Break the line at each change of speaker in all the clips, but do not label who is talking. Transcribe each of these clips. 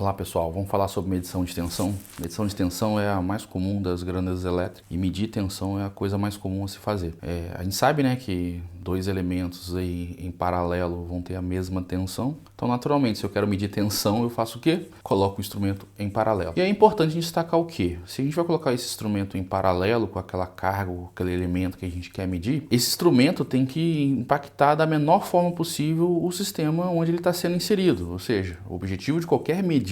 Olá pessoal, vamos falar sobre medição de tensão. Medição de tensão é a mais comum das grandezas elétricas e medir tensão é a coisa mais comum a se fazer. A gente sabe, né, que dois elementos aí em paralelo vão ter a mesma tensão. Então, naturalmente, se eu quero medir tensão, eu faço o quê? Coloco o instrumento em paralelo. E é importante destacar o quê? Se a gente vai colocar esse instrumento em paralelo com aquela carga, ou aquele elemento que a gente quer medir, esse instrumento tem que impactar da menor forma possível o sistema onde ele está sendo inserido. Ou seja, o objetivo de qualquer medida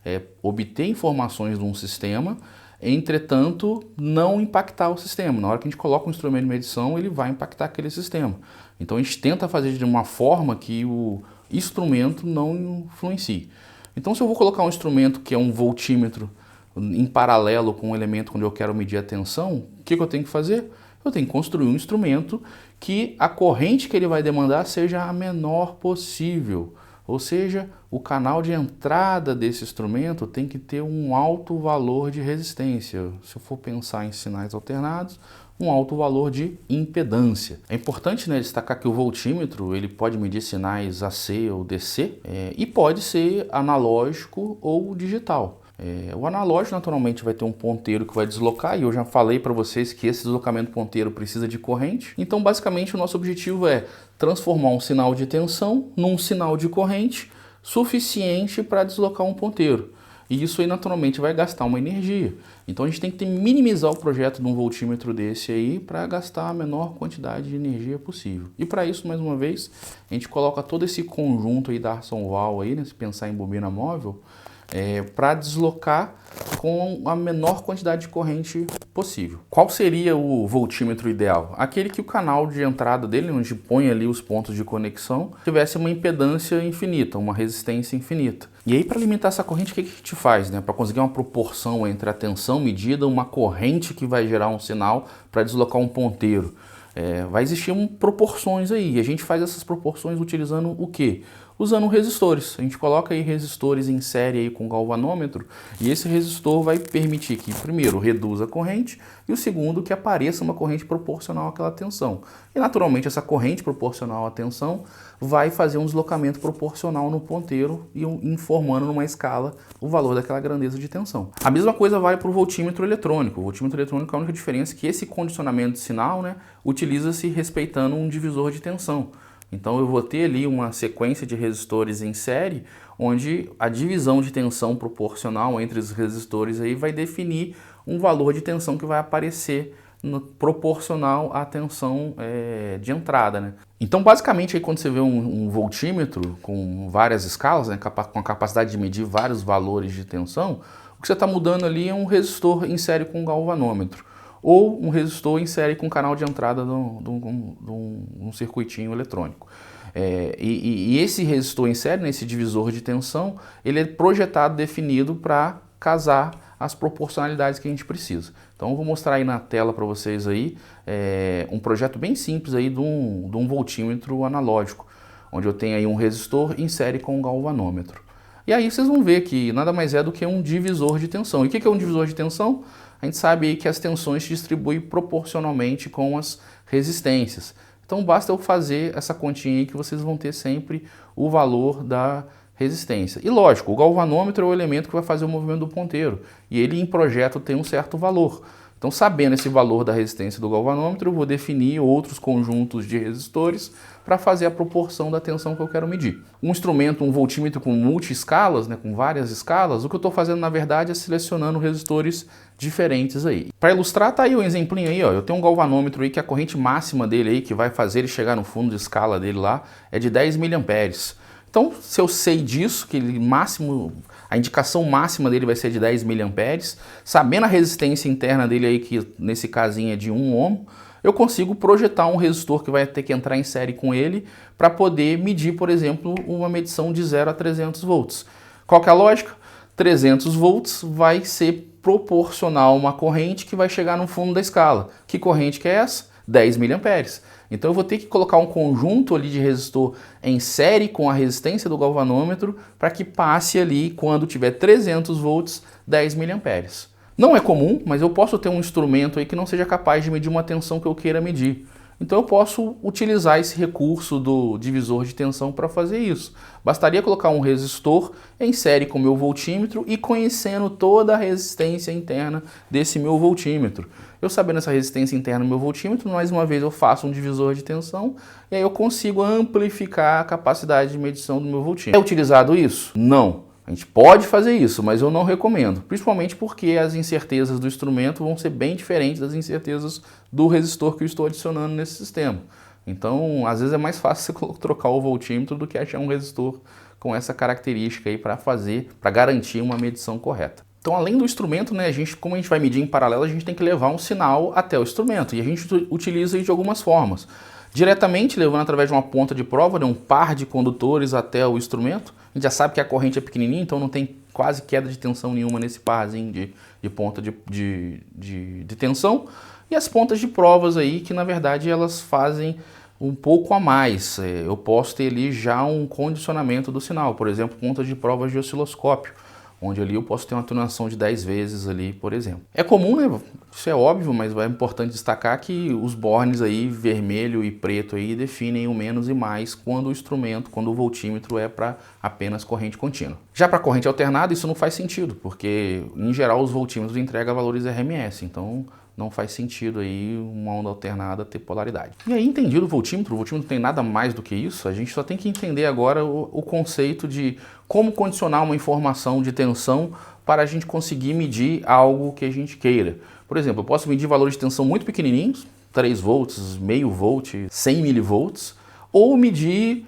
é obter informações de um sistema, entretanto, não impactar o sistema. Na hora que a gente coloca um instrumento de medição, ele vai impactar aquele sistema. Então a gente tenta fazer de uma forma que o instrumento não influencie. Então, se eu vou colocar um instrumento que é um voltímetro em paralelo com um elemento onde eu quero medir a tensão, o que eu tenho que fazer? Eu tenho que construir um instrumento que a corrente que ele vai demandar seja a menor possível. Ou seja, o canal de entrada desse instrumento tem que ter um alto valor de resistência. Se eu for pensar em sinais alternados, um alto valor de impedância. É importante, né, destacar que o voltímetro ele pode medir sinais AC ou DC e pode ser analógico ou digital. O analógico naturalmente vai ter um ponteiro que vai deslocar, e eu já falei para vocês que esse deslocamento ponteiro precisa de corrente. Então, basicamente, o nosso objetivo é transformar um sinal de tensão num sinal de corrente suficiente para deslocar um ponteiro. E isso aí naturalmente vai gastar uma energia. Então a gente tem que minimizar o projeto de um voltímetro desse aí para gastar a menor quantidade de energia possível. E para isso, mais uma vez, a gente coloca todo esse conjunto aí da Arson Val aí, né, se pensar em bobina móvel, para deslocar com a menor quantidade de corrente possível. Qual seria o voltímetro ideal? Aquele que o canal de entrada dele, onde põe ali os pontos de conexão, tivesse uma impedância infinita, uma resistência infinita. E aí, para alimentar essa corrente, o que a gente faz? Para conseguir uma proporção entre a tensão medida, uma corrente que vai gerar um sinal para deslocar um ponteiro. Vai existir proporções aí, e a gente faz essas proporções utilizando o quê? Usando resistores. A gente coloca aí resistores em série aí com galvanômetro, e esse resistor vai permitir que, primeiro, reduza a corrente, e o segundo, que apareça uma corrente proporcional àquela tensão. E, naturalmente, essa corrente proporcional à tensão vai fazer um deslocamento proporcional no ponteiro e informando numa escala o valor daquela grandeza de tensão. A mesma coisa vale para o voltímetro eletrônico. O voltímetro eletrônico, a única diferença é que esse condicionamento de sinal, né, utiliza-se respeitando um divisor de tensão. Então eu vou ter ali uma sequência de resistores em série, onde a divisão de tensão proporcional entre os resistores aí vai definir um valor de tensão que vai aparecer proporcional à tensão de entrada, né? Então, basicamente, aí, quando você vê um voltímetro com várias escalas, né, com a capacidade de medir vários valores de tensão, o que você está mudando ali é um resistor em série com um galvanômetro, ou um resistor em série com canal de entrada de um circuitinho eletrônico. E esse resistor em série, esse divisor de tensão, ele é projetado, definido para casar as proporcionalidades que a gente precisa. Então eu vou mostrar aí na tela para vocês aí um projeto bem simples aí de um voltímetro analógico, onde eu tenho aí um resistor em série com um galvanômetro. E aí vocês vão ver que nada mais é do que um divisor de tensão. E o que é um divisor de tensão? A gente sabe aí que as tensões se distribuem proporcionalmente com as resistências. Então basta eu fazer essa continha aí que vocês vão ter sempre o valor da resistência. E lógico, o galvanômetro é o elemento que vai fazer o movimento do ponteiro. E ele em projeto tem um certo valor. Então, sabendo esse valor da resistência do galvanômetro, eu vou definir outros conjuntos de resistores para fazer a proporção da tensão que eu quero medir. Um instrumento, um voltímetro com multi-escalas, né, com várias escalas, o que eu estou fazendo na verdade é selecionando resistores diferentes aí. Para ilustrar, tá aí um exemplinho aí, ó. Eu tenho um galvanômetro aí que a corrente máxima dele aí, que vai fazer ele chegar no fundo de escala dele lá, é de 10 mA. Então, se eu sei disso, que ele a indicação máxima dele vai ser de 10 mA, sabendo a resistência interna dele aí, que nesse casinho é de 1 ohm, eu consigo projetar um resistor que vai ter que entrar em série com ele para poder medir, por exemplo, uma medição de 0 a 300 volts. Qual que é a lógica? 300 volts vai ser proporcional a uma corrente que vai chegar no fundo da escala. Que corrente que é essa? 10 mA. Então eu vou ter que colocar um conjunto ali de resistor em série com a resistência do galvanômetro para que passe ali, quando tiver 300 volts, 10 mA. Não é comum, mas eu posso ter um instrumento aí que não seja capaz de medir uma tensão que eu queira medir. Então eu posso utilizar esse recurso do divisor de tensão para fazer isso. Bastaria colocar um resistor em série com o meu voltímetro e conhecendo toda a resistência interna desse meu voltímetro. Eu sabendo essa resistência interna do meu voltímetro, mais uma vez eu faço um divisor de tensão e aí eu consigo amplificar a capacidade de medição do meu voltímetro. É utilizado isso? Não. A gente pode fazer isso, mas eu não recomendo, principalmente porque as incertezas do instrumento vão ser bem diferentes das incertezas do resistor que eu estou adicionando nesse sistema. Então, às vezes é mais fácil você trocar o voltímetro do que achar um resistor com essa característica aí para garantir uma medição correta. Então, além do instrumento, né, como a gente vai medir em paralelo, a gente tem que levar um sinal até o instrumento e a gente utiliza isso de algumas formas. Diretamente, levando através de uma ponta de prova, né, um par de condutores até o instrumento. A gente já sabe que a corrente é pequenininha, então não tem quase queda de tensão nenhuma nesse parzinho de ponta de tensão. E as pontas de provas aí, que na verdade elas fazem um pouco a mais. Eu posso ter ali já um condicionamento do sinal, por exemplo, pontas de provas de osciloscópio, onde ali eu posso ter uma atenuação de 10 vezes ali, por exemplo. É comum, né? Isso é óbvio, mas é importante destacar que os bornes aí, vermelho e preto aí, definem o menos e mais quando o voltímetro é para apenas corrente contínua. Já para corrente alternada, isso não faz sentido, porque em geral os voltímetros entregam valores RMS, então não faz sentido aí uma onda alternada ter polaridade. E aí, entendido o voltímetro não tem nada mais do que isso, a gente só tem que entender agora o conceito de como condicionar uma informação de tensão para a gente conseguir medir algo que a gente queira. Por exemplo, eu posso medir valores de tensão muito pequenininhos, 3 volts, meio volt, 100 milivolts, ou medir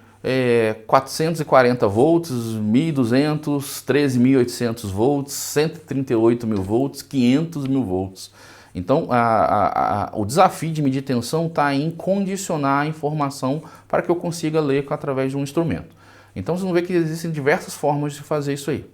440 volts, 1.200, 13.800 volts, 138 mil volts, 500 mil volts. Então, o desafio de medir tensão está em condicionar a informação para que eu consiga ler através de um instrumento. Então, vocês vão ver que existem diversas formas de fazer isso aí.